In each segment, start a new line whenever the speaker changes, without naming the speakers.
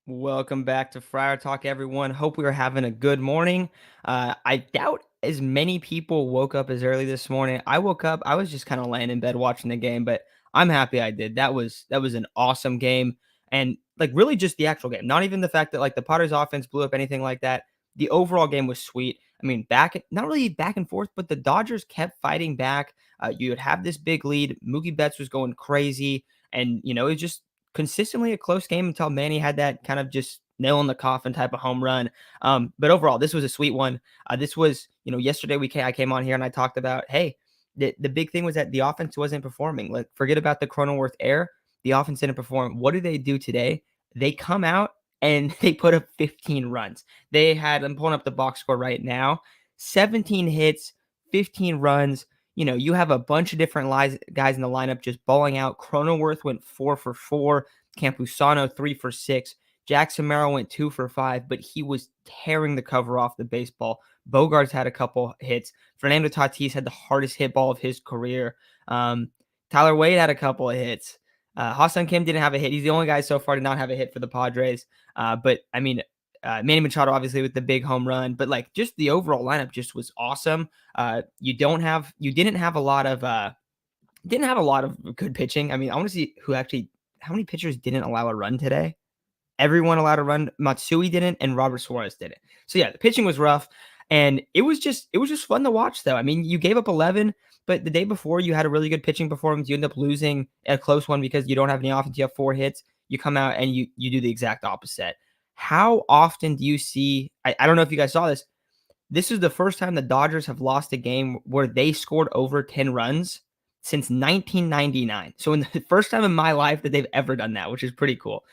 Welcome back to Friar Talk, everyone. Hope we are having a good morning. I doubt as many people woke up as early this morning. I woke up, I was just kind of laying in bed watching the game, but I'm happy I did. That was an awesome game, and like really just the actual game. Not even the fact that like the Padres offense blew up anything like that. The overall game was sweet. I mean, not really back and forth, but the Dodgers kept fighting back. You would have this big lead. Mookie Betts was going crazy, and it just consistently a close game until Manny had that kind of just nail in the coffin type of home run. But overall, this was a sweet one. This was, yesterday I came on here and I talked about, hey, the big thing was that the offense wasn't performing. Like, forget about the Cronenworth error. The offense didn't perform. What do they do today? They come out and they put up 15 runs. I'm pulling up the box score right now, 17 hits, 15 runs. You have a bunch of different guys in the lineup just balling out. Cronenworth went 4-for-4. Campusano 3-for-6. Jackson Merrill went 2-for-5, but he was tearing the cover off the baseball. Bogarts had a couple hits. Fernando Tatis had the hardest hit ball of his career. Tyler Wade had a couple of hits. Ha-Seong Kim didn't have a hit. He's the only guy so far to not have a hit for the Padres. But I mean, Manny Machado obviously with the big home run, but like just the overall lineup just was awesome. You didn't have a lot of good pitching. I mean, I want to see how many pitchers didn't allow a run today. Everyone allowed a run. Matsui didn't, and Robert Suarez didn't. So yeah, the pitching was rough, and it was just fun to watch though. I mean, you gave up 11, but the day before you had a really good pitching performance. You end up losing a close one because you don't have any offense. You have 4 hits. You come out and you do the exact opposite. How often do you see? I don't know if you guys saw this. This is the first time the Dodgers have lost a game where they scored over 10 runs since 1999. So in the first time in my life that they've ever done that, which is pretty cool.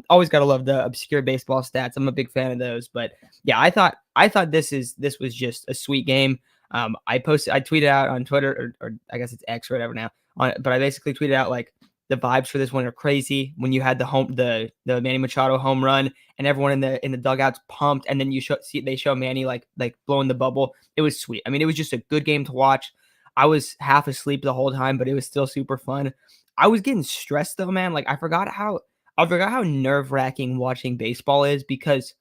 Always got to love the obscure baseball stats. I'm a big fan of those. But yeah, I thought this was just a sweet game. I tweeted out on Twitter, or I guess it's X or whatever now. But I basically tweeted out like the vibes for this one are crazy. When you had the Manny Machado home run and everyone in the dugouts pumped, and then they show Manny like blowing the bubble. It was sweet. I mean, it was just a good game to watch. I was half asleep the whole time, but it was still super fun. I was getting stressed though, man. Like I forgot how nerve-wracking watching baseball is because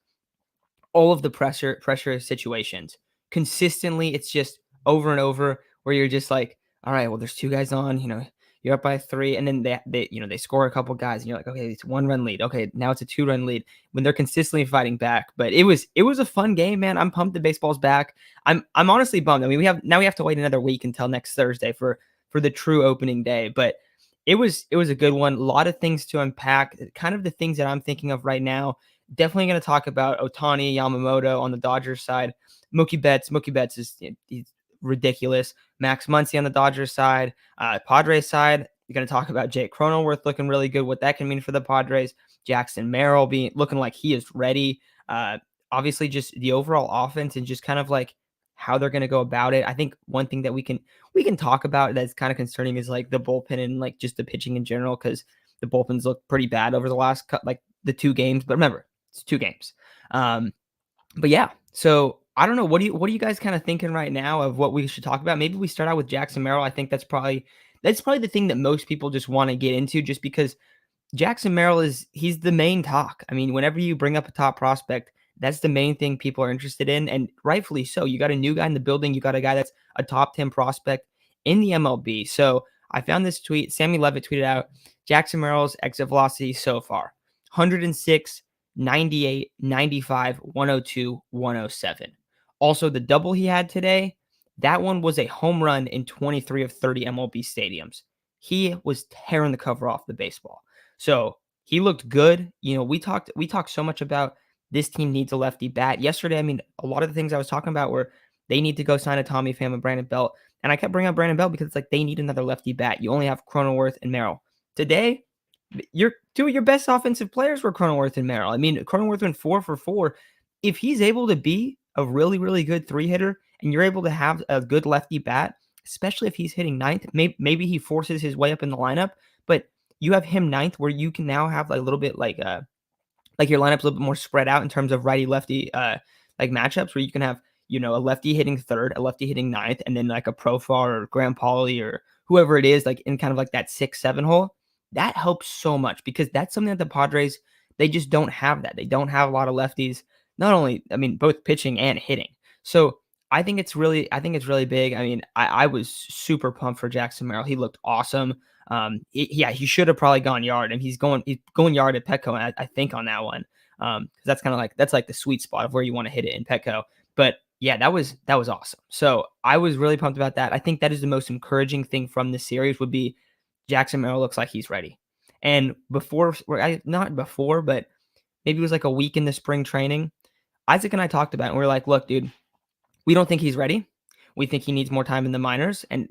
all of the pressure situations consistently, it's just over and over where you're just like, all right, well, there's 2 guys on, you're up by 3, and then they score a couple guys, and you're like, okay, it's 1-run lead. Okay, now it's a 2-run lead when they're consistently fighting back. But it was a fun game, man. I'm pumped the baseball's back. I'm honestly bummed. I mean, we have to wait another week until next Thursday for the true opening day, but it was a good one. A lot of things to unpack. Kind of the things that I'm thinking of right now. Definitely going to talk about Otani, Yamamoto on the Dodgers side. Mookie Betts is he's ridiculous. Max Muncy on the Dodgers side. Padres side, you're going to talk about Jake Cronenworth looking really good, what that can mean for the Padres. Jackson Merrill looking like he is ready. Obviously, just the overall offense and just kind of like how they're going to go about it. I think one thing that we can talk about that's kind of concerning is like the bullpen and like just the pitching in general, because the bullpens look pretty bad over the last like the 2 games. But remember, it's 2 games. But yeah, so I don't know. What are you guys kind of thinking right now of what we should talk about? Maybe we start out with Jackson Merrill. I think that's probably the thing that most people just want to get into, just because Jackson Merrill he's the main talk. I mean, whenever you bring up a top prospect, that's the main thing people are interested in, and rightfully so. You got a new guy in the building. You got a guy that's a top 10 prospect in the MLB. So I found this tweet. Sammy Levitt tweeted out Jackson Merrill's exit velocity so far: 106, 98, 95, 102, 107. Also, the double he had today, that one was a home run in 23 of 30 MLB stadiums. He was tearing the cover off the baseball. So he looked good. We talked so much about this team needs a lefty bat. Yesterday, I mean, a lot of the things I was talking about were they need to go sign a Tommy Pham and Brandon Belt. And I kept bringing up Brandon Belt because it's like they need another lefty bat. You only have Cronenworth and Merrill. Today, your 2 of your best offensive players were Cronenworth and Merrill. I mean, Cronenworth went 4-for-4. If he's able to be a really, really good 3-hitter and you're able to have a good lefty bat, especially if he's hitting 9th, maybe he forces his way up in the lineup, but you have him 9th where you can now have like a little bit like your lineup's a little bit more spread out in terms of righty lefty like matchups, where you can have a lefty hitting 3rd, a lefty hitting 9th, and then like a Profar or Graham Pauley or whoever it is, like in kind of like that 6-7 hole. That helps so much because that's something that the Padres They just don't have that. They don't have a lot of lefties. Not only, I mean, both pitching and hitting. So I think it's really big. I mean, I was super pumped for Jackson Merrill. He looked awesome. Yeah, he should have probably gone yard, and he's going yard at Petco, I think on that one. Because that's kind of like the sweet spot of where you want to hit it in Petco. But yeah, that was awesome. So I was really pumped about that. I think that is the most encouraging thing from this series would be Jackson Merrill looks like he's ready. And not before, but maybe it was like a week in the spring training. Isaac and I talked about it, and we are like, look, dude, we don't think he's ready. We think he needs more time in the minors. And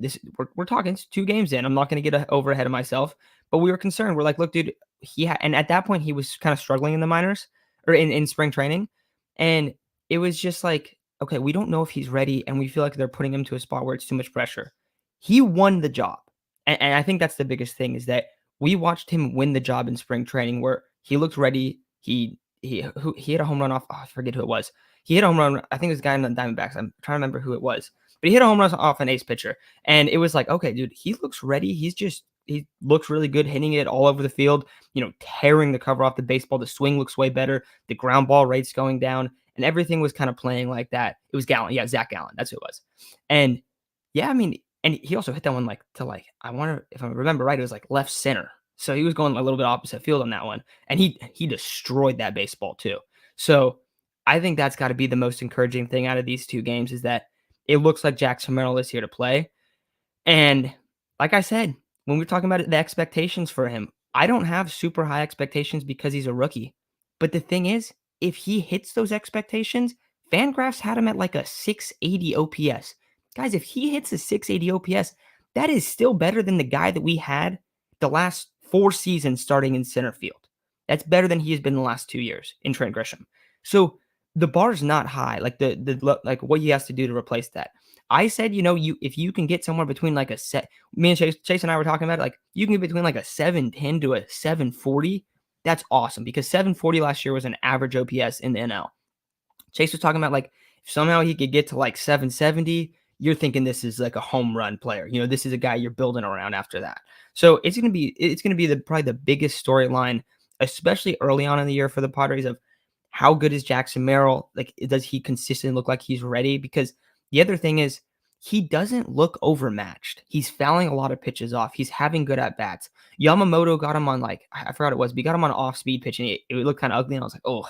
we're talking 2 games in. I'm not going to get over ahead of myself, but we were concerned. We're like, look, dude, and at that point he was kind of struggling in the minors or in spring training. And it was just like, okay, we don't know if he's ready. And we feel like they're putting him to a spot where it's too much pressure. He won the job. And I think that's the biggest thing is that we watched him win the job in spring training where he looked ready. He hit a home run off. Oh, I forget who it was. He hit a home run. I think it was a guy in the Diamondbacks. I'm trying to remember who it was. But he hit a home run off an ace pitcher. And it was like, okay, dude, he looks ready. He looks really good hitting it all over the field, tearing the cover off the baseball. The swing looks way better. The ground ball rate's going down. And everything was kind of playing like that. It was Gallen. Yeah, Zach Gallen. That's who it was. And yeah, I mean, and he also hit that one I wonder if I remember right, it was like left center. So he was going a little bit opposite field on that one. And he destroyed that baseball too. So I think that's got to be the most encouraging thing out of these 2 games is that it looks like Jackson Merrill is here to play. And like I said, when we're talking about the expectations for him, I don't have super high expectations because he's a rookie. But the thing is, if he hits those expectations, Fangraphs had him at like a 680 OPS. Guys, if he hits a 680 OPS, that is still better than the guy that we had the last 4 seasons starting in center field. That's better than he has been the last 2 years in Trent Grisham. So the bar's not high, like like what he has to do to replace that. I said, if you can get somewhere between like me and Chase and I were talking about it, like you can get between like a 710 to a 740. That's awesome because 740 last year was an average OPS in the NL. Chase was talking about like if somehow he could get to like 770, you're thinking this is like a home run player. This is a guy you're building around after that. So it's gonna be probably the biggest storyline, especially early on in the year for the Padres of how good is Jackson Merrill? Like, does he consistently look like he's ready? Because the other thing is he doesn't look overmatched. He's fouling a lot of pitches off. He's having good at bats. Yamamoto got him on I forgot what it was, but he got him on off speed pitching. It looked kind of ugly, and I was like, oh.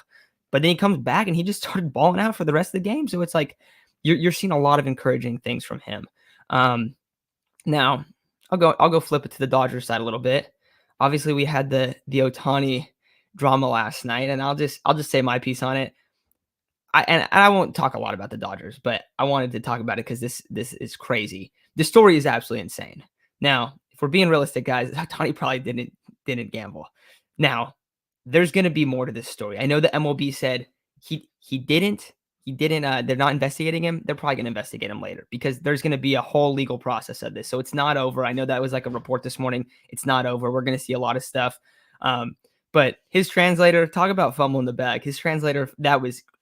But then he comes back and he just started balling out for the rest of the game. So it's like you're seeing a lot of encouraging things from him. Now I'll go flip it to the Dodgers side a little bit. Obviously, we had the Otani drama last night, and I'll just say my piece on it. I won't talk a lot about the Dodgers, but I wanted to talk about it because this is crazy. The story is absolutely insane. Now, if we're being realistic, guys, Otani probably didn't gamble. Now, there's going to be more to this story. I know the MLB said he didn't. They're not investigating him. They're probably going to investigate him later because there's going to be a whole legal process of this. So it's not over. I know that was like a report this morning. It's not over. We're going to see a lot of stuff. But his translator, talk about fumbling the bag. His translator,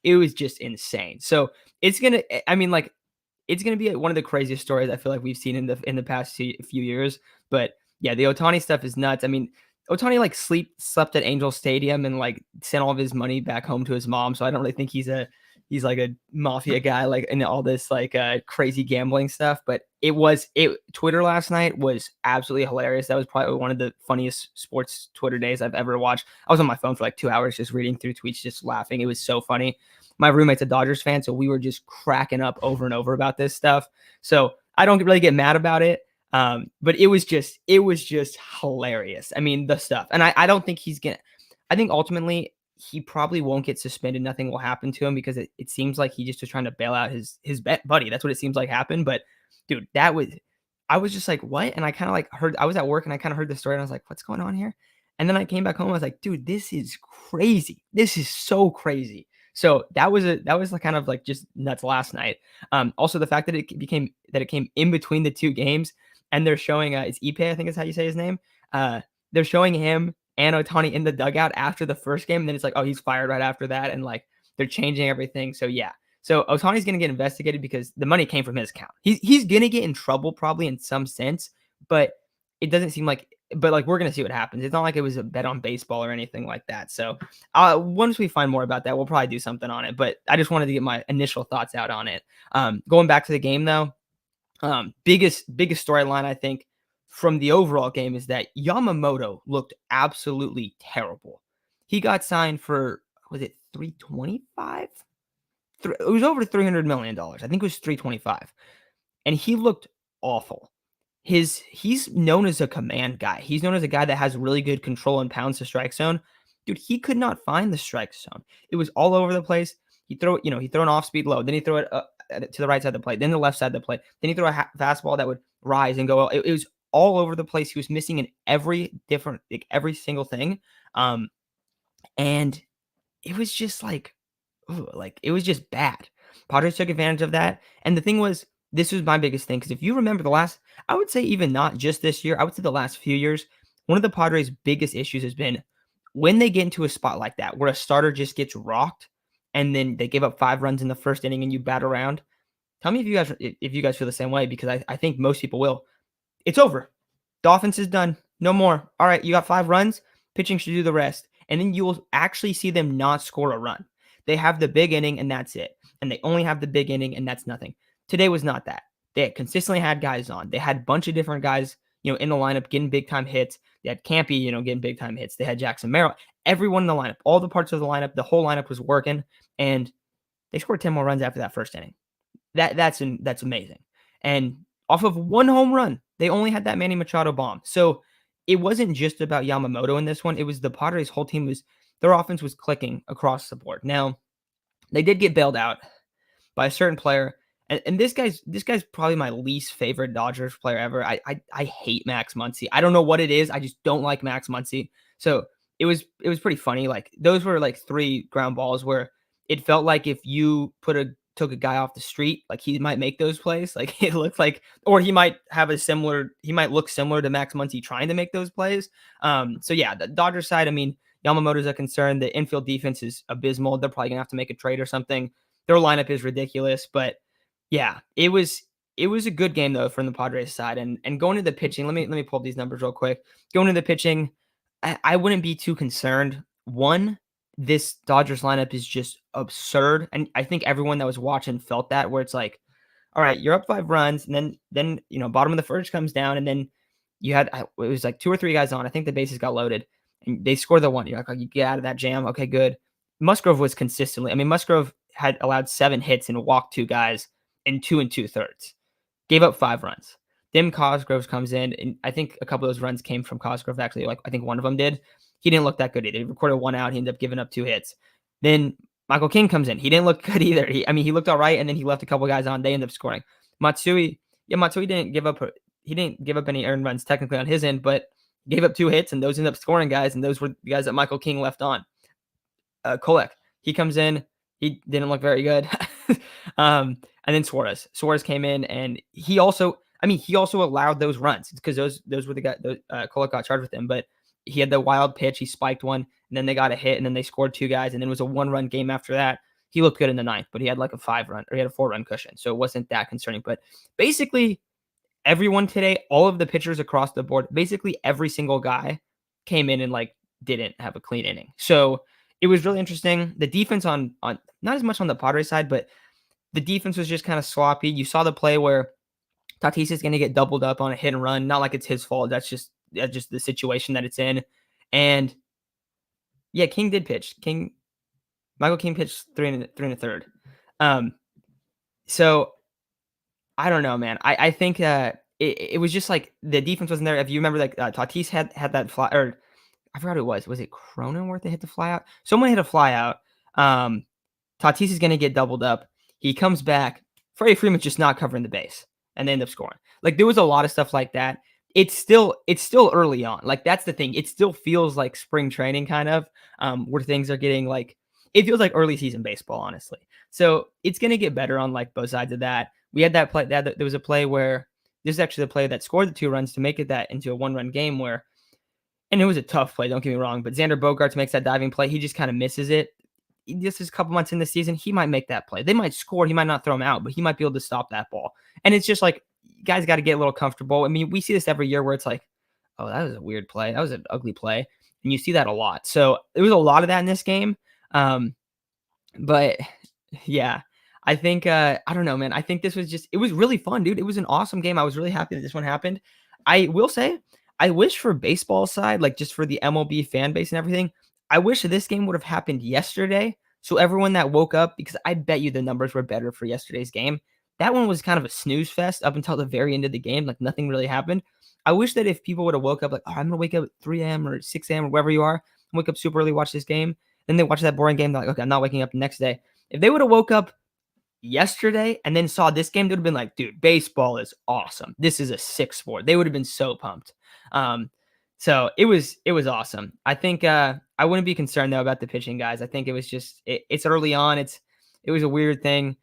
it was just insane. So it's going to be one of the craziest stories I feel like we've seen in the past few years. But yeah, the Otani stuff is nuts. I mean, Otani slept at Angel Stadium and like sent all of his money back home to his mom. So I don't really think he's like a mafia guy, like in all this like crazy gambling stuff. But Twitter last night was absolutely hilarious. That was probably one of the funniest sports Twitter days I've ever watched. I was on my phone for like 2 hours just reading through tweets, just laughing. It was so funny. My roommate's a Dodgers fan, so we were just cracking up over and over about this stuff. So I don't really get mad about it. But it was just hilarious. I mean, the stuff, and I don't think I think ultimately he probably won't get suspended. Nothing will happen to him because it seems like he just was trying to bail out his buddy. That's what it seems like happened. But dude, I was just like, what? And I kind of like I was at work and I kind of heard the story and I was like, what's going on here? And then I came back home. I was like, dude, this is crazy. This is so crazy. So that was kind of like just nuts last night. Also the fact that it came in between the 2 games and they're showing it's Ipe, I think is how you say his name. They're showing him and Otani in the dugout after the first game. And then it's like, oh, he's fired right after that. And like they're changing everything. So yeah. So Otani's going to get investigated because the money came from his account. He's going to get in trouble probably in some sense, but it doesn't seem like, but like we're gonna see what happens. It's not like it was a bet on baseball or anything like that. So once we find more about that, we'll probably do something on it. But I just wanted to get my initial thoughts out on it. Going back to the game though, biggest storyline I think from the overall game is that Yamamoto looked absolutely terrible. He got signed for, was it 325? It was over $300 million. I think it was 325, and he looked awful. He's known as a command guy. He's known as a guy that has really good control and pounds the strike zone. Dude, he could not find the strike zone. It was all over the place. He'd throw an off speed low, then he'd throw it to the right side of the plate, then the left side of the plate, then he'd throw a fastball that would rise and go. It was all over the place. He was missing in every single thing, and it was just like, ooh, like it was just bad. Padres took advantage of that, and the thing was, this was my biggest thing because if you remember I would say even not just this year, I would say the last few years, one of the Padres' biggest issues has been when they get into a spot like that where a starter just gets rocked, and then they give up 5 runs in the first inning and you bat around. Tell me if you guys feel the same way, because I think most people will. It's over. The offense is done. No more. All right, you got 5 runs. Pitching should do the rest. And then you will actually see them not score a run. They have the big inning, and that's it. And they only have the big inning, and that's nothing. Today was not that. They had consistently had guys on. They had a bunch of different guys, in the lineup getting big-time hits. They had Campy, getting big-time hits. They had Jackson Merrill. Everyone in the lineup, all the parts of the lineup, the whole lineup was working, and they scored 10 more runs after that first inning. That's amazing. And off of 1 home run, they only had that Manny Machado bomb. So it wasn't just about Yamamoto in this one. It was the Padres' whole team their offense was clicking across the board. Now, they did get bailed out by a certain player. And this guy's probably my least favorite Dodgers player ever. I hate Max Muncy. I don't know what it is. I just don't like Max Muncy. So it was pretty funny. Like those were like 3 ground balls where it felt like if you took a guy off the street, like he might make those plays. Like it looked like, or he might look similar to Max Muncy trying to make those plays. So yeah, the Dodgers side, I mean, Yamamoto's a concern. The infield defense is abysmal. They're probably gonna have to make a trade or something. Their lineup is ridiculous, but yeah, it was a good game though from the Padres side. And going into the pitching, let me pull up these numbers real quick. Going into the pitching, I wouldn't be too concerned. One, this Dodgers lineup is just absurd, and I think everyone that was watching felt that. Where it's like, all right, you're up 5 runs, and then bottom of the first comes down, and then you had it was like 2 or 3 guys on. I think the bases got loaded, and they scored the one. You're like, you get out of that jam. Okay, good. Musgrove was consistently. I mean, Musgrove had allowed 7 hits and walked 2 guys in 2 2/3. Gave up 5 runs. Then Cosgrove comes in, and I think a couple of those runs came from Cosgrove. Actually, like I think one of them did. He didn't look that good either. He recorded 1 out. He ended up giving up 2 hits. Then Michael King comes in. He didn't look good either. He looked all right, and then he left a couple guys on. They ended up scoring. Matsui didn't give up. He didn't give up any earned runs technically on his end, but gave up 2 hits, and those ended up scoring guys, and those were the guys that Michael King left on. Kolek, he comes in. He didn't look very good. And then Suarez came in, and he also allowed those runs because those were the guys. Kolek got charged with them, but he had the wild pitch. He spiked one, and then they got a hit, and then they scored 2 guys, and then it was a 1-run game after that. He looked good in the 9th, but he had like a 4-run cushion, so it wasn't that concerning. But basically, everyone today, all of the pitchers across the board, basically every single guy came in and like didn't have a clean inning. So it was really interesting. The defense on not as much on the Padres side, but the defense was just kind of sloppy. You saw the play where Tatis is going to get doubled up on a hit and run. Not like it's his fault. That's just the situation that it's in. And yeah, King did pitch. Michael King pitched 3 1/3. So I don't know, man. I think it was just like the defense wasn't there. If you remember, like Tatis had that fly, or I forgot who it was. Was it Cronenworth that hit the fly out? Someone hit a fly out. Tatis is going to get doubled up. He comes back. Freddie Freeman's just not covering the base, and they end up scoring. Like there was a lot of stuff like that. It's still early on. Like that's the thing. It still feels like spring training kind of, where things are getting like, it feels like early season baseball, honestly. So it's going to get better on like both sides of that. We had that play. There was a play where this is actually the play that scored the 2 runs to make it that into a 1-run game where, and it was a tough play, don't get me wrong, but Xander Bogaerts makes that diving play. He just kind of misses it. This is a couple months in the season. He might make that play. They might score. He might not throw him out, but he might be able to stop that ball. And it's just like, guys got to get a little comfortable. I mean, we see this every year where it's like, oh, that was a weird play. That was an ugly play. And you see that a lot. So there was a lot of that in this game. But yeah, I think I don't know, man. I think this was just it was really fun, dude. It was an awesome game. I was really happy that this one happened. I will say, I wish for baseball side, like just for the MLB fan base and everything, I wish this game would have happened yesterday. So everyone that woke up, because I bet you the numbers were better for yesterday's game. That one was kind of a snooze fest up until the very end of the game. Like nothing really happened. I wish that if people would have woke up like, oh, I'm gonna wake up at 3 a.m. or 6 a.m. or wherever you are, wake up super early, watch this game. Then they watch that boring game. They're like, okay, I'm not waking up the next day. If they would have woke up yesterday and then saw this game, they would have been like, dude, baseball is awesome. This is a sick sport. They would have been so pumped. So it was awesome. I think I wouldn't be concerned though about the pitching guys. I think it was just it's early on. It was a weird thing.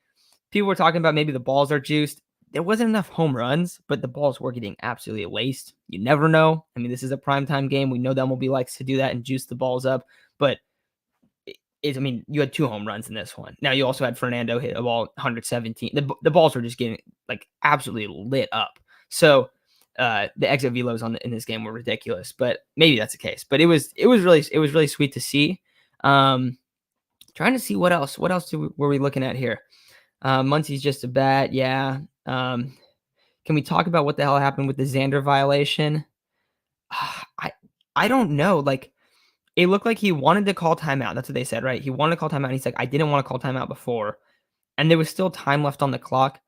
People were talking about maybe the balls are juiced. There wasn't enough home runs, but the balls were getting absolutely laced. You never know. I mean, this is a primetime game. We know that MLB likes to do that and juice the balls up, but I mean, you had 2 home runs in this one. Now you also had Fernando hit a ball 117. The balls were just getting like absolutely lit up. So the exit velos in this game were ridiculous, but maybe that's the case. But it was really sweet to see. Trying to see what else were we looking at here? Muncie's just a bat, yeah. Can we talk about what the hell happened with the Xander violation? I don't know. Like, it looked like he wanted to call timeout. That's what they said, right? He wanted to call timeout. He's like, I didn't want to call timeout before, and there was still time left on the clock.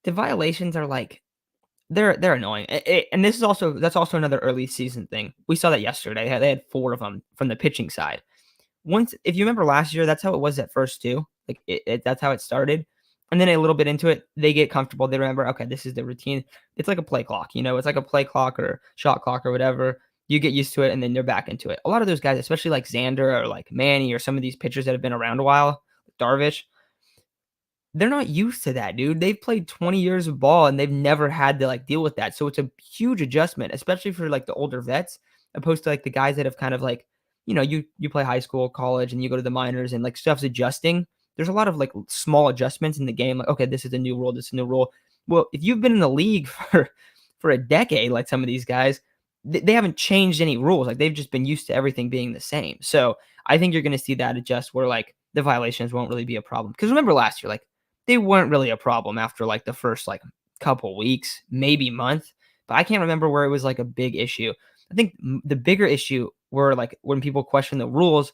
The violations are like they're annoying, and that's also another early season thing. We saw that yesterday. They had 4 of them from the pitching side. Once, if you remember last year, that's how it was at first too. Like that's how it started. And then a little bit into it, they get comfortable. They remember, okay, this is the routine. It's like a play clock, it's like a play clock or shot clock or whatever. You get used to it and then they're back into it. A lot of those guys, especially like Xander or like Manny or some of these pitchers that have been around a while, Darvish, they're not used to that, dude. They've played 20 years of ball and they've never had to like deal with that. So it's a huge adjustment, especially for like the older vets, opposed to like the guys that have kind of like, you play high school, college, and you go to the minors and like stuff's adjusting. There's a lot of like small adjustments in the game. Like, okay, this is a new rule. This is a new rule. Well, if you've been in the league for a decade, like some of these guys, they haven't changed any rules. Like they've just been used to everything being the same. So I think you're going to see that adjust where like the violations won't really be a problem. Because remember last year, like they weren't really a problem after like the first like couple weeks, maybe month. But I can't remember where it was like a big issue. I think the bigger issue were like when people question the rules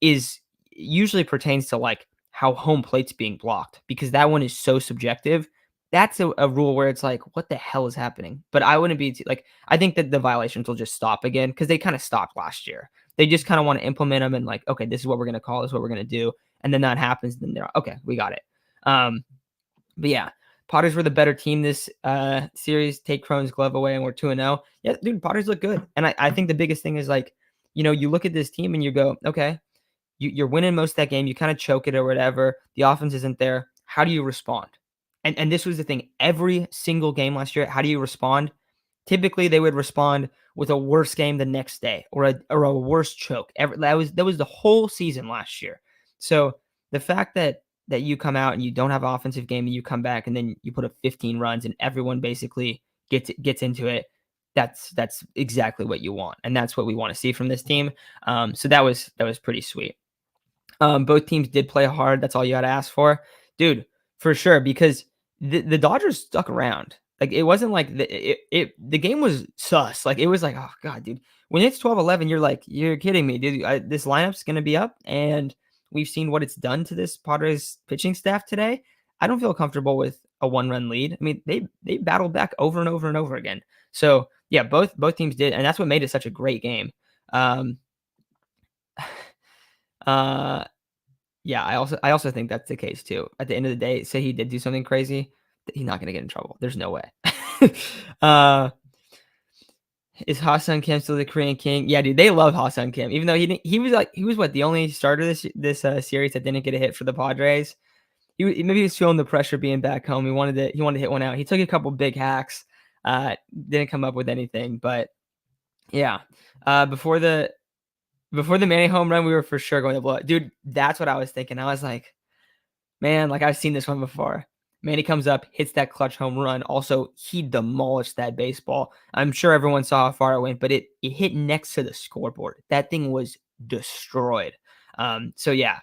is usually pertains to like how home plate's being blocked, because that one is so subjective. That's a rule where it's like, what the hell is happening? But I wouldn't be like, I think that the violations will just stop again because they kind of stopped last year. They just kind of want to implement them and like, okay, this is what we're going to call, this is what we're going to do. And then that happens. Then they're okay, we got it. But yeah, Padres were the better team this series. Take Crone's glove away and we're 2-0. Yeah, dude, Padres look good. And I think the biggest thing is like, you look at this team and you go, okay, you're winning most of that game. You kind of choke it or whatever. The offense isn't there. How do you respond? And this was the thing. Every single game last year, how do you respond? Typically, they would respond with a worse game the next day or a worse choke. That was the whole season last year. So the fact that you come out and you don't have an offensive game and you come back and then you put up 15 runs and everyone basically gets into it, that's exactly what you want. And that's what we want to see from this team. So that was pretty sweet. Both teams did play hard. That's all you got to ask for, dude, for sure. Because the Dodgers stuck around. Like it wasn't like the game was sus. Like it was like, oh god, dude. When it's 12-11, you're like, you're kidding me, dude. This lineup's gonna be up, and we've seen what it's done to this Padres pitching staff today. I don't feel comfortable with a 1-run lead. I mean, they battled back over and over and over again. So yeah, both teams did, and that's what made it such a great game. Yeah, I also think that's the case too. At the end of the day, say he did do something crazy, he's not gonna get in trouble. There's no way. Is Ha-Seong Kim still the Korean king? Yeah, dude, they love Ha-Seong Kim. Even though he was what, the only starter this series that didn't get a hit for the Padres. Maybe he was feeling the pressure being back home. He wanted to hit one out. He took a couple big hacks. Didn't come up with anything, but yeah. Before the Manny home run, we were for sure going to blow it. Dude, that's what I was thinking. I was like, man, like I've seen this one before. Manny comes up, hits that clutch home run. Also, he demolished that baseball. I'm sure everyone saw how far it went, but it hit next to the scoreboard. That thing was destroyed. So yeah,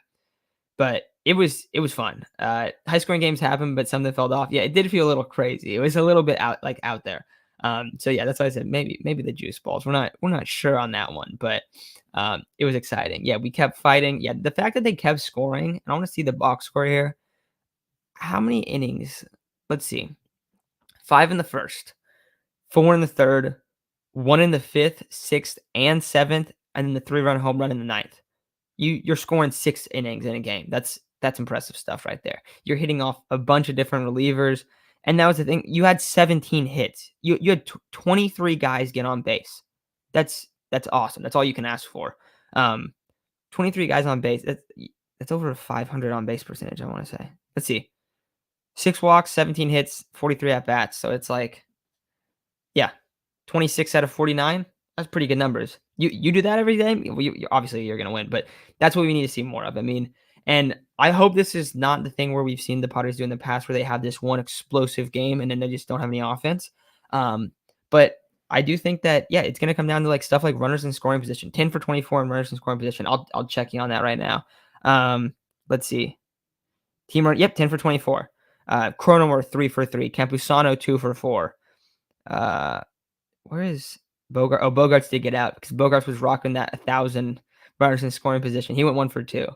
but it was fun. High scoring games happen, but something fell off. Yeah, it did feel a little crazy. It was a little bit out there. So yeah, that's why I said maybe the juice balls. We're not sure on that one, but it was exciting. Yeah, we kept fighting. Yeah, the fact that they kept scoring, and I want to see the box score here. How many innings? Let's see. 5 in the first, 4 in the third, 1 in the fifth, sixth, and seventh, and then the 3-run home run in the ninth. You're scoring 6 innings in a game. That's impressive stuff right there. You're hitting off a bunch of different relievers, and that was the thing. You had 17 hits. You had 23 guys get on base. That's awesome. That's all you can ask for. 23 guys on base. That's over a 500 on base percentage. I want to say. Let's see. 6 walks, 17 hits, 43 at bats. So it's like, yeah, 26 out of 49. That's pretty good numbers. You do that every day. Obviously you're gonna win, but that's what we need to see more of. I mean, and I hope this is not the thing where we've seen the Padres do in the past, where they have this one explosive game and then they just don't have any offense. But I do think that it's gonna come down to like stuff like runners in scoring position. 10 for 24 in runners in scoring position. I'll check you on that right now. Let's see. Team run. Yep, 10 for 24. Cronenworth 3 for 3. Campusano 2 for 4. Where is Bogart? Oh, Bogarts did get out because Bogarts was rocking that 1,000 runners in scoring position. He went 1 for 2.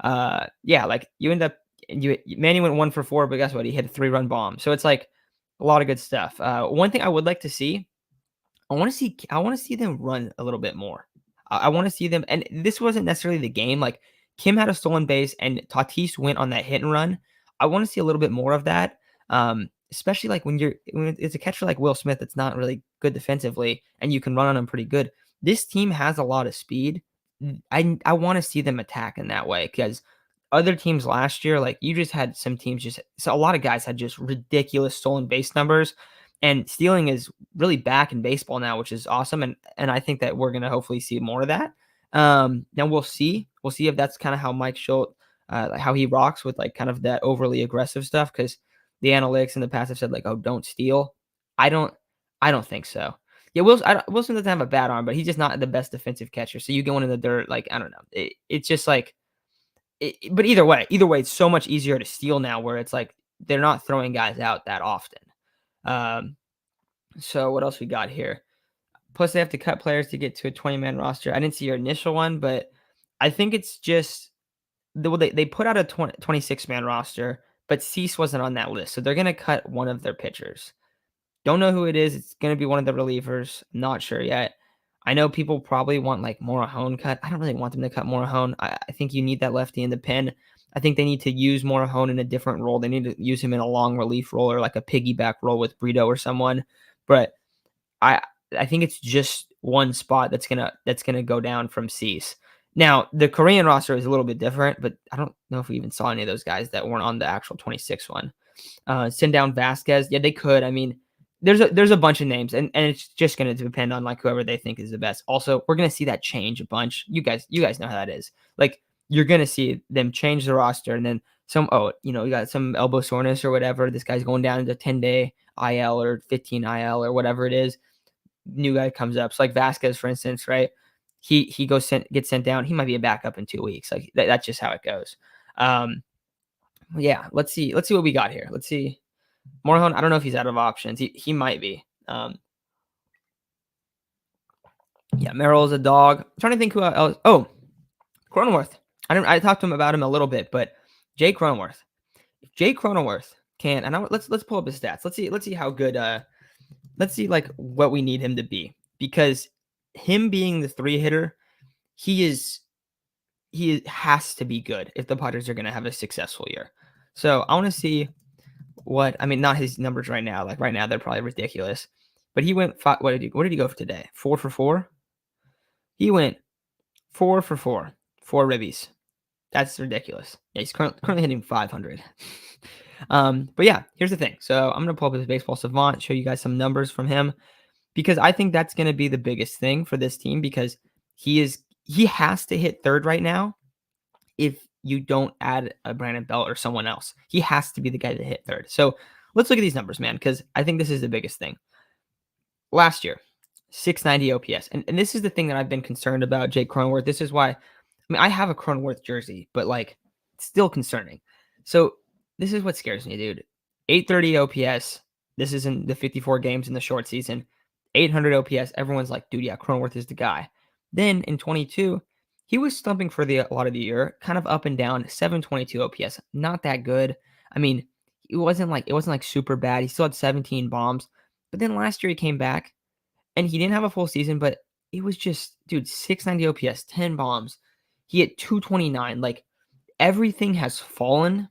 Like you end up Manny went 1 for 4, but guess what? He hit a 3-run bomb. So it's like a lot of good stuff. One thing I would like to see, I want to see them run a little bit more. I want to see them, and this wasn't necessarily the game. Like Kim had a stolen base, and Tatis went on that hit and run. I want to see a little bit more of that. Especially like when it's a catcher like Will Smith that's not really good defensively, and you can run on him pretty good. This team has a lot of speed. I want to see them attack in that way, because other teams last year, like you just had some teams so a lot of guys had just ridiculous stolen base numbers, and stealing is really back in baseball now, which is awesome. And I think that we're gonna hopefully see more of that. Now we'll see if that's kind of how Mike Schultz, how he rocks with like kind of that overly aggressive stuff, because the analytics in the past have said like, oh, don't steal. I don't think so. Yeah, Wilson doesn't have a bad arm, but he's just not the best defensive catcher. So you going in the dirt, like I don't know. It's just like, but either way, it's so much easier to steal now, where it's like they're not throwing guys out that often. So what else we got here? Plus, they have to cut players to get to a 20-man roster. I didn't see your initial one, but I think it's just they put out a 26-man roster, but Cease wasn't on that list, so they're gonna cut one of their pitchers. Don't know who it is. It's gonna be one of the relievers. Not sure yet. I know people probably want like Morahone cut. I don't really want them to cut Morahone. I think you need that lefty in the pen. I think they need to use Morahone in a different role. They need to use him in a long relief role, or like a piggyback role with Brito or someone. But I think it's just one spot that's gonna go down from Cease. Now the Korean roster is a little bit different, but I don't know if we even saw any of those guys that weren't on the actual 26 one. Send down Vasquez. Yeah, they could. I mean, there's a bunch of names, and it's just gonna depend on like whoever they think is the best. Also, we're gonna see that change a bunch. You guys know how that is. Like you're gonna see them change the roster, and then you got some elbow soreness or whatever. This guy's going down into 10-day IL or 15 IL or whatever it is. New guy comes up. So like Vasquez, for instance, right? He gets sent down. He might be a backup in 2 weeks. Like that's just how it goes. Yeah. Let's see what we got here. Let's see. Morahone, I don't know if he's out of options. He might be. Yeah, Merrill is a dog. I'm trying to think who else. Oh, Cronenworth. I talked to him about him a little bit, but Jay Cronenworth. If Jay Cronenworth can, and let's pull up his stats. Let's see how good. Let's see like what we need him to be, because him being the 3-hitter, he has to be good if the Padres are going to have a successful year. So I want to see not his numbers right now. Like right now, they're probably ridiculous. But he went what did he go for today? 4 for 4. He went 4 for 4, 4 ribbies. That's ridiculous. Yeah, he's currently hitting 500. But yeah, here's the thing. So I'm gonna pull up his baseball savant, show you guys some numbers from him, because I think that's gonna be the biggest thing for this team, because he has to hit third right now. If you don't add a Brandon Belt or someone else. He has to be the guy to hit third. So let's look at these numbers, man, because I think this is the biggest thing. Last year, 690 OPS. And this is the thing that I've been concerned about, Jake Cronenworth. This is why, I mean, I have a Cronenworth jersey, but like, it's still concerning. So this is what scares me, dude. 830 OPS. This is in the 54 games in the short season. 800 OPS. Everyone's like, dude, yeah, Cronenworth is the guy. Then in 22, he was stumping for a lot of the year, kind of up and down. 722 OPS, not that good. I mean, it wasn't like super bad. He still had 17 bombs. But then last year he came back and he didn't have a full season, but it was just, dude, 690 OPS, 10 bombs. He hit 229. Like, everything has fallen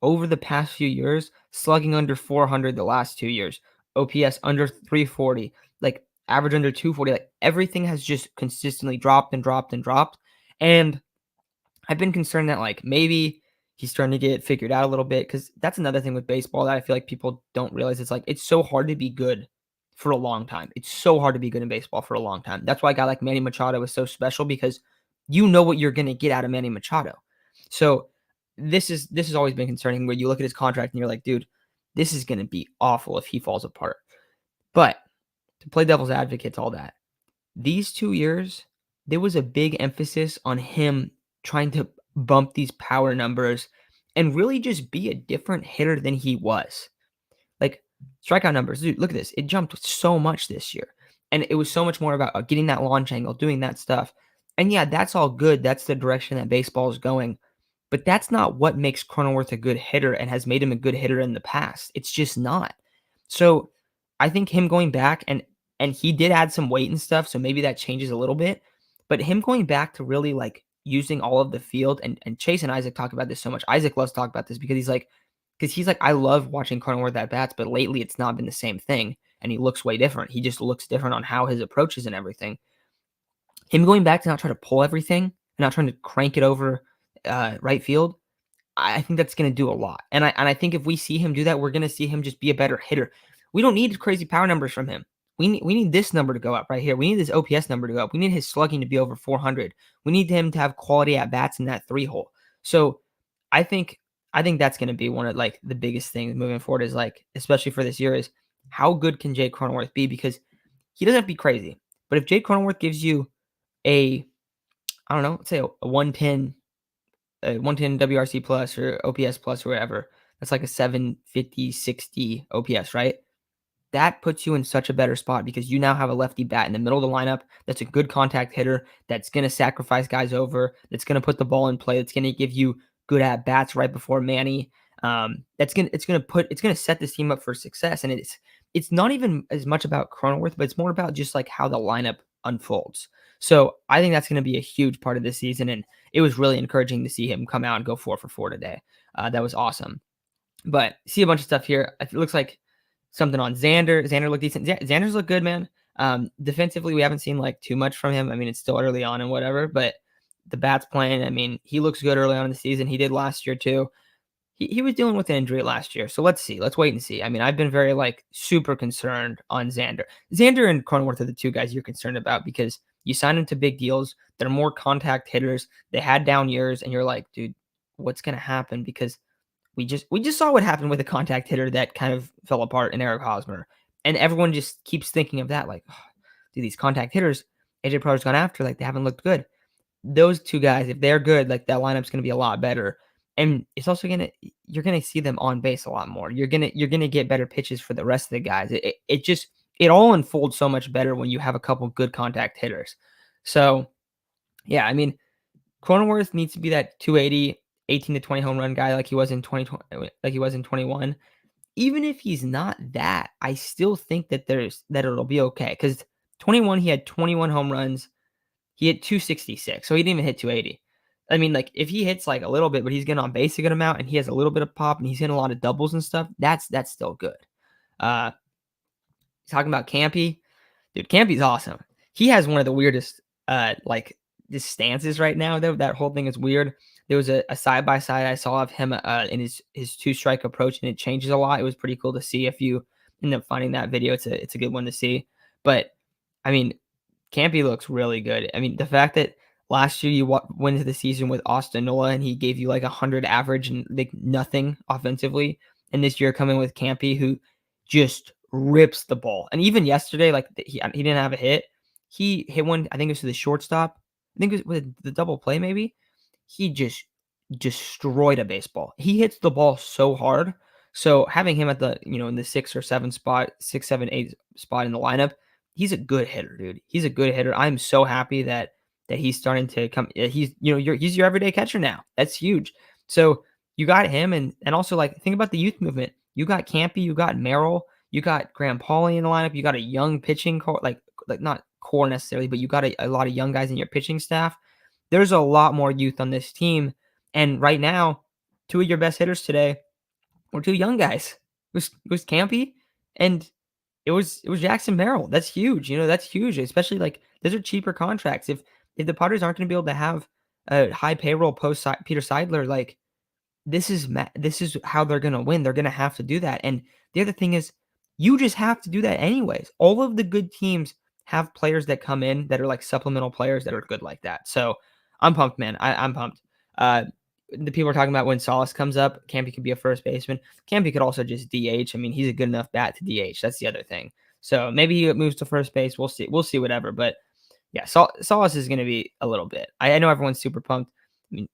over the past few years, slugging under 400 the last 2 years, OPS under 340, like average under 240. Like, everything has just consistently dropped and dropped and dropped. And I've been concerned that like maybe he's starting to get figured out a little bit, because that's another thing with baseball that I feel like people don't realize. It's like, it's so hard to be good for a long time. It's so hard to be good in baseball for a long time. That's why a guy like Manny Machado is so special, because you know what you're going to get out of Manny Machado. So this has always been concerning, where you look at his contract and you're like, dude, this is going to be awful if he falls apart. But to play devil's advocate to all that, these 2 years, there was a big emphasis on him trying to bump these power numbers and really just be a different hitter than he was. Like, strikeout numbers, dude, look at this. It jumped so much this year. And it was so much more about getting that launch angle, doing that stuff. And yeah, that's all good. That's the direction that baseball is going. But that's not what makes Cronenworth a good hitter and has made him a good hitter in the past. It's just not. So I think him going back, and he did add some weight and stuff, so maybe that changes a little bit. But him going back to really like using all of the field, and Chase and Isaac talk about this so much. Isaac loves to talk about this because he's like, I love watching Cronenworth at bats, but lately it's not been the same thing. And he looks way different. He just looks different on how his approach is and everything. Him going back to not trying to pull everything and not trying to crank it over right field, I think that's going to do a lot. And I think if we see him do that, we're going to see him just be a better hitter. We don't need crazy power numbers from him. We need this number to go up right here. We need this OPS number to go up. We need his slugging to be over 400. We need him to have quality at bats in that 3-hole. So I think that's going to be one of like the biggest things moving forward, is like, especially for this year, is how good can Jake Cronenworth be? Because he doesn't have to be crazy, but if Jake Cronenworth gives you I don't know, let's say a 110 WRC plus or OPS plus or whatever, that's like a 750, 60 OPS, right? That puts you in such a better spot, because you now have a lefty bat in the middle of the lineup that's a good contact hitter, that's going to sacrifice guys over, that's going to put the ball in play, that's going to give you good at bats right before Manny. It's going to set this team up for success. And it's not even as much about Cronenworth, but it's more about just like how the lineup unfolds. So I think that's going to be a huge part of this season, and it was really encouraging to see him come out and go 4 for 4 today. That was awesome. But see a bunch of stuff here. It looks like something on Xander. Xander looked decent. Xander's look good, man. Defensively, we haven't seen like too much from him. I mean, it's still early on and whatever, but the bat's playing. I mean, he looks good early on in the season. He did last year too. He was dealing with an injury last year, so let's see. Let's wait and see. I mean, I've been very like super concerned on Xander. Xander and Cronenworth are the two guys you're concerned about, because you sign them to big deals. They're more contact hitters. They had down years, and you're like, dude, what's gonna happen? Because we just saw what happened with a contact hitter that kind of fell apart in Eric Hosmer, and everyone just keeps thinking of that, like, oh, dude, these contact hitters AJ Preyor's gone after, like, they haven't looked good. Those two guys, if they're good, like, that lineup's gonna be a lot better. And it's also you're gonna see them on base a lot more. You're gonna get better pitches for the rest of the guys. It all unfolds so much better when you have a couple good contact hitters. So yeah, I mean, Cronenworth needs to be that 280, 18 to 20 home run guy like he was in 2020, like he was in 21. Even if he's not that, I still think that it'll be okay. Because 21, he had 21 home runs. He hit 266, so he didn't even hit 280. I mean, like, if he hits like a little bit, but he's getting on base a good amount, and he has a little bit of pop, and he's hitting a lot of doubles and stuff, that's still good. Uh, Talking about Campy, dude, Campy's awesome. He has one of the weirdest like just stances right now, though. That whole thing is weird. There was a side by side I saw of him in his 2-strike approach, and it changes a lot. It was pretty cool to see. If you end up finding that video, it's a good one to see. But I mean, Campy looks really good. I mean, the fact that Last year, you went into the season with Austin Nola, and he gave you like 100 average and like nothing offensively. And this year, coming with Campy, who just rips the ball. And even yesterday, like he didn't have a hit. He hit one. I think it was to the shortstop. I think it was with the double play. Maybe he just destroyed a baseball. He hits the ball so hard. So having him at the in the 6 or 7 spot, 6, 7, 8 spot in the lineup, he's a good hitter, dude. He's a good hitter. I'm so happy that he's starting to come. He's he's your everyday catcher now. That's huge. So you got him, and also like think about the youth movement. You got Campy, you got Merrill, you got Graham Pauly in the lineup. You got a young pitching core, like not core necessarily, but you got a lot of young guys in your pitching staff. There's a lot more youth on this team, and right now, two of your best hitters today were two young guys. It was Campy and it was Jackson Merrill. That's huge. That's huge, especially like those are cheaper contracts. If the Padres aren't going to be able to have a high payroll post Peter Seidler, like this is how they're going to win. They're going to have to do that. And the other thing is, you just have to do that anyways. All of the good teams have players that come in that are like supplemental players that are good like that. So I'm pumped, man. I'm pumped. The people are talking about when Salas comes up, Campy could be a first baseman. Campy could also just DH. I mean, he's a good enough bat to DH. That's the other thing. So maybe he moves to first base. We'll see. We'll see whatever. But yeah, Salas is going to be a little bit. I know everyone's super pumped. I mean,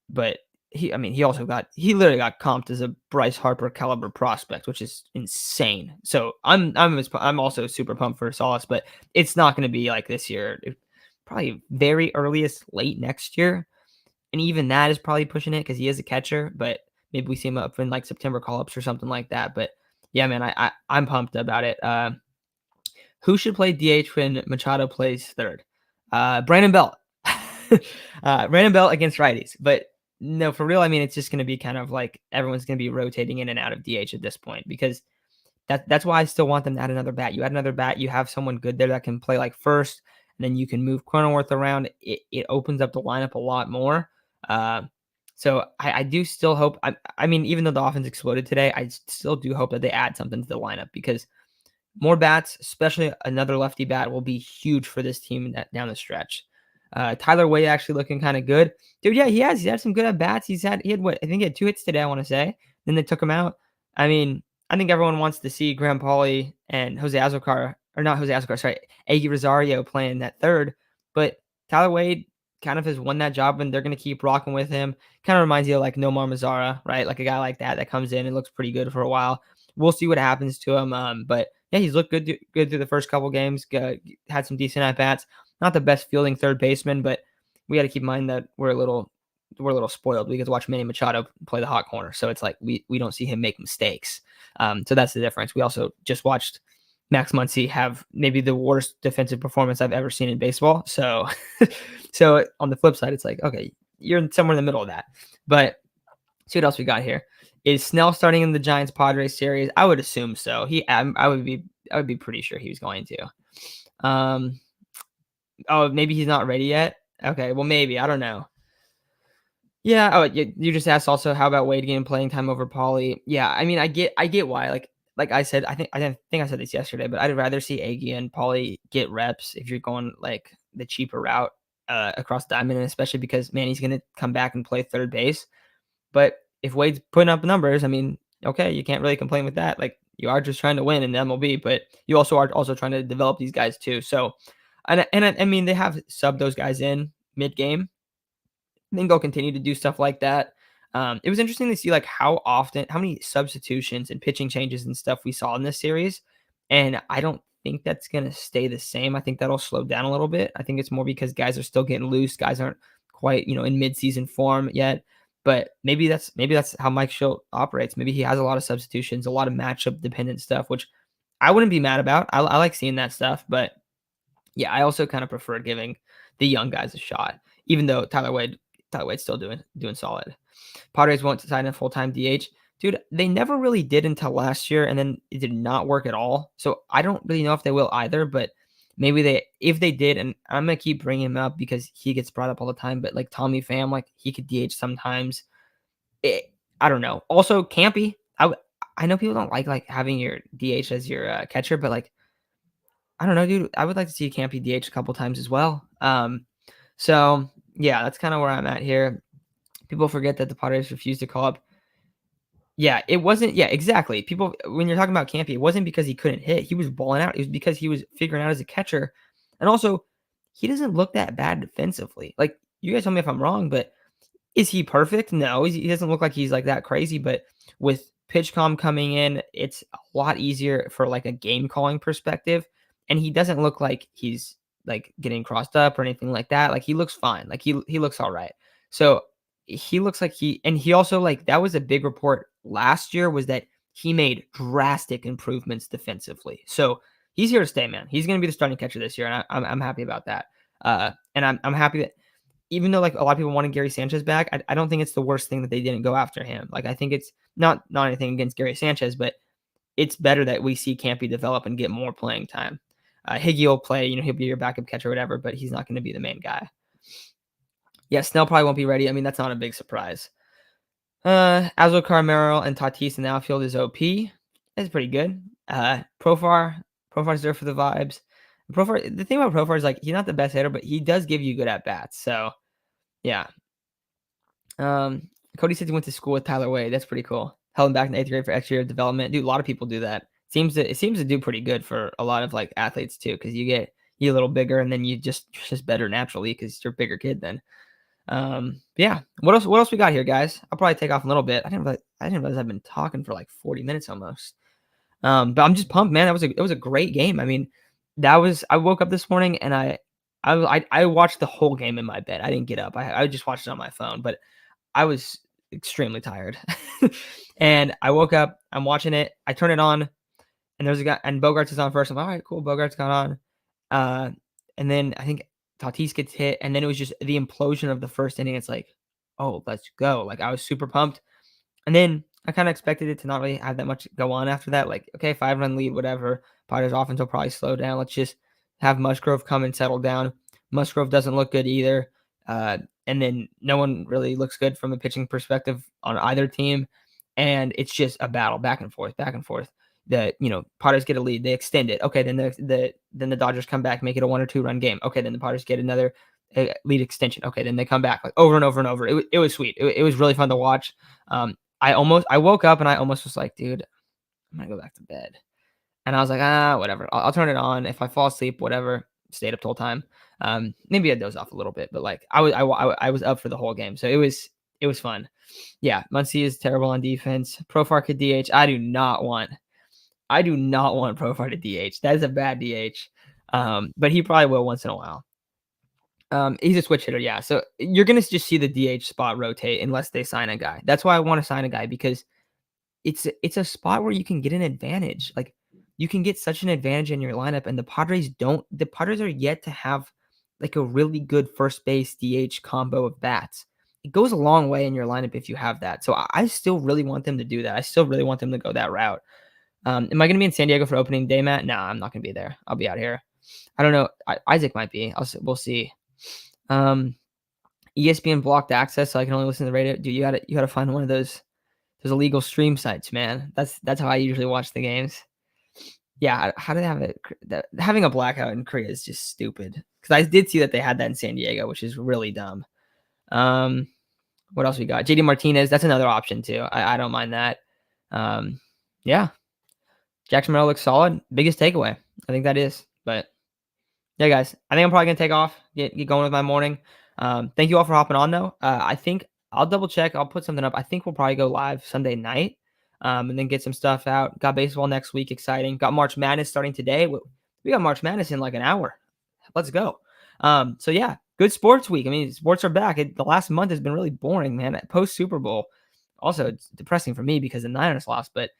but he literally got comped as a Bryce Harper caliber prospect, which is insane. So I'm also super pumped for Salas, but it's not going to be like this year. Probably very earliest late next year. And even that is probably pushing it because he is a catcher, but maybe we see him up in like September call-ups or something like that. But yeah, man, I'm pumped about it. Who should play DH when Machado plays third? Brandon Belt. Brandon Belt against righties. But no, for real, I mean, it's just going to be kind of like everyone's going to be rotating in and out of DH at this point because that's why I still want them to add another bat. You add another bat, you have someone good there that can play like first, and then you can move Cronenworth around. It opens up the lineup a lot more. So I do still hope. I mean, even though the offense exploded today, I still do hope that they add something to the lineup because more bats, especially another lefty bat, will be huge for this team down the stretch. Tyler Wade actually looking kind of good, dude. Yeah, he has. He's had some good at bats. He had what I think he had 2 hits today. I want to say. Then they took him out. I mean, I think everyone wants to see Graham Pauly and Jose Azocar, or not Jose Azocar, sorry, Aggie Rosario playing that third. But Tyler Wade kind of has won that job, and they're going to keep rocking with him. Kind of reminds you of like Nomar Mazara, right? Like a guy like that comes in and looks pretty good for a while. We'll see what happens to him. But yeah, he's looked good through the first couple games. Had some decent at bats. Not the best fielding third baseman, but we got to keep in mind that we're a little spoiled. We get to watch Manny Machado play the hot corner, so it's like we don't see him make mistakes. So that's the difference. We also just watched Max Muncy have maybe the worst defensive performance I've ever seen in baseball. So, so on the flip side, it's like, okay, you're somewhere in the middle of that. But see what else we got here. Is Snell starting in the Giants Padres series? I would assume so. I would be pretty sure he was going to. Oh, maybe he's not ready yet. Okay, well maybe I don't know. Yeah. Oh, you just asked also how about Wade getting playing time over Pauly? Yeah, I mean I get why. Like I said, I think I said this yesterday, but I'd rather see Aggie and Pauly get reps if you're going like the cheaper route across diamond, and especially because Manny's gonna come back and play third base. But if Wade's putting up numbers, I mean, okay, you can't really complain with that. Like you are just trying to win in the MLB, but you also are trying to develop these guys too. So, and I mean they have subbed those guys in mid game. I think they'll continue to do stuff like that. It was interesting to see like how many substitutions and pitching changes and stuff we saw in this series. And I don't think that's going to stay the same. I think that'll slow down a little bit. I think it's more because guys are still getting loose. Guys aren't quite, in mid-season form yet. But maybe that's how Mike Schilt operates. Maybe he has a lot of substitutions, a lot of matchup dependent stuff, which I wouldn't be mad about. I like seeing that stuff. But yeah, I also kind of prefer giving the young guys a shot, even though Tyler Wade's still doing solid. Padres won't sign a full-time DH. Dude, they never really did until last year, and then it did not work at all. So I don't really know if they will either, but maybe if they did, and I'm going to keep bringing him up because he gets brought up all the time, but like Tommy Pham, like he could DH sometimes. I don't know. Also, Campy. I know people don't like having your DH as your catcher, but like, I don't know, dude. I would like to see Campy DH a couple times as well. So Yeah, that's kind of where I'm at here. People forget that the Padres refused to call up. Yeah, it wasn't. Yeah, exactly. People, when you're talking about Campy, it wasn't because he couldn't hit. He was balling out. It was because he was figuring out as a catcher, and also he doesn't look that bad defensively. Like, you guys tell me if I'm wrong, but is he perfect? No, he doesn't look like he's like that crazy. But with PitchCom coming in, it's a lot easier for like a game calling perspective, and he doesn't look like he's like getting crossed up or anything like that. Like, he looks fine. Like, he looks all right. So he looks like he also, like, that was a big report last year, was that he made drastic improvements defensively. So he's here to stay, man. He's going to be the starting catcher this year, and I'm happy about that. And I'm happy that, even though like a lot of people wanted Gary Sanchez back, I don't think it's the worst thing that they didn't go after him. Like, I think it's not anything against Gary Sanchez, but it's better that we see Campy develop and get more playing time. Higgy will play, he'll be your backup catcher or whatever, but he's not going to be the main guy. Yeah, Snell probably won't be ready. I mean, that's not a big surprise. Azokar, Merrill, and Tatis in the outfield is OP. That's pretty good. Profar's there for the vibes. The thing about Profar is, like, he's not the best hitter, but he does give you good at bats. So yeah. Cody said he went to school with Tyler Wade. That's pretty cool. Held him back in 8th grade for extra year of development. Dude, a lot of people do that. It seems to do pretty good for a lot of like athletes too, because you a little bigger and then you're just better naturally because you're a bigger kid then. Yeah. What else we got here, guys? I'll probably take off a little bit. I didn't realize I've been talking for like 40 minutes almost. But I'm just pumped, man. It was a great game. I mean, I woke up this morning and I watched the whole game in my bed. I didn't get up. I just watched it on my phone, but I was extremely tired. And I woke up, I'm watching it, I turn it on, and there's a guy, and Bogarts is on first. I'm like, all right, cool, Bogarts got on. And then I think Tatis gets hit, and then it was just the implosion of the first inning. It's like, oh, let's go. Like, I was super pumped. And then I kind of expected it to not really have that much go on after that. Like, okay, 5-run lead, whatever. Padres offense will probably slow down. Let's just have Musgrove come and settle down. Musgrove doesn't look good either. And then no one really looks good from a pitching perspective on either team. And it's just a battle back and forth, back and forth. Padres get a lead, they extend it. Okay, then the Dodgers come back, make it a 1 or 2 run game. Okay, then the Padres get another lead extension. Okay, then they come back, like, over and over and over. It was sweet. It was really fun to watch. I woke up and I almost was like, dude, I'm gonna go back to bed. And I was like, whatever. I'll turn it on. If I fall asleep, whatever. Stayed up the whole time. Maybe I dozed off a little bit, but like I was up for the whole game, so it was fun. Yeah, Muncy is terrible on defense. Profar could DH. I do not want Profar to DH. That is a bad DH. But he probably will once in a while. He's a switch hitter, yeah. So you're gonna just see the DH spot rotate unless they sign a guy. That's why I want to sign a guy, because it's a spot where you can get an advantage. Like, you can get such an advantage in your lineup, and the Padres are yet to have like a really good first base DH combo of bats. It goes a long way in your lineup if you have that. So I still really want them to do that. I still really want them to go that route. Am I going to be in San Diego for opening day, Matt? No, I'm not going to be there. I'll be out here. I don't know. Isaac might be. We'll see. ESPN blocked access, so I can only listen to the radio. Dude, you gotta find one of those illegal stream sites, man. That's how I usually watch the games. Yeah, how do they have it? Having a blackout in Korea is just stupid. Because I did see that they had that in San Diego, which is really dumb. What else we got? JD Martinez, that's another option too. I don't mind that. Yeah. Jackson Merrill looks solid. Biggest takeaway. I think that is. But yeah, guys, I think I'm probably gonna take off, get going with my morning. Thank you all for hopping on though. I think I'll double check. I'll put something up. I think we'll probably go live Sunday night, and then get some stuff out. Got baseball next week. Exciting. Got March Madness starting today. We got March Madness in like an hour. Let's go. So yeah, good sports week. I mean, sports are back. The last month has been really boring, man. Post Super Bowl, also it's depressing for me because the Niners lost, but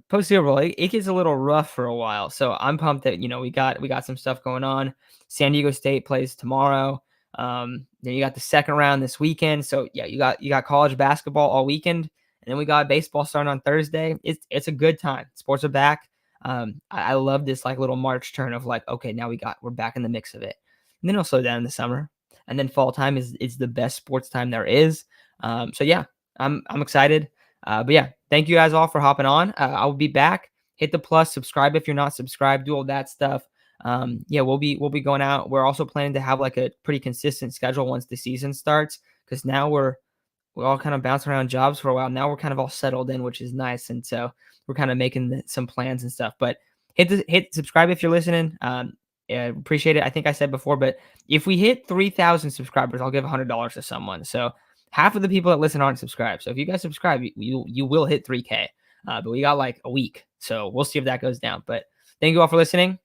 post Super Bowl, it gets a little rough for a while. So I'm pumped that we got some stuff going on. San Diego State plays tomorrow. Then you got the second round this weekend. So yeah, you got college basketball all weekend, and then we got baseball starting on Thursday. It's a good time. Sports are back. I love this like little March turn of like, okay, now we're back in the mix of it. And then it'll slow down in the summer, and then fall time is the best sports time there is. So yeah, I'm excited. But yeah, thank you guys all for hopping on. I'll be back. Hit the plus, subscribe if you're not subscribed, do all that stuff. Yeah, we'll be going out. We're also planning to have like a pretty consistent schedule once the season starts, because now we're all kind of bouncing around jobs for a while. Now we're kind of all settled in, which is nice. And so we're kind of making some plans and stuff. But hit subscribe if you're listening. Yeah, appreciate it. I think I said before, but if we hit 3,000 subscribers, I'll give $100 to someone. So half of the people that listen aren't subscribed. So if you guys subscribe, you will hit 3K. But we got like a week, so we'll see if that goes down. But thank you all for listening.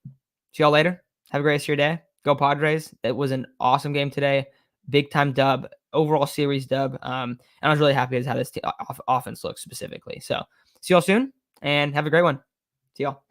See y'all later. Have a great rest of your day. Go Padres. It was an awesome game today. Big time dub, overall series dub. And I was really happy with how this offense looks specifically. So see y'all soon and have a great one. See y'all.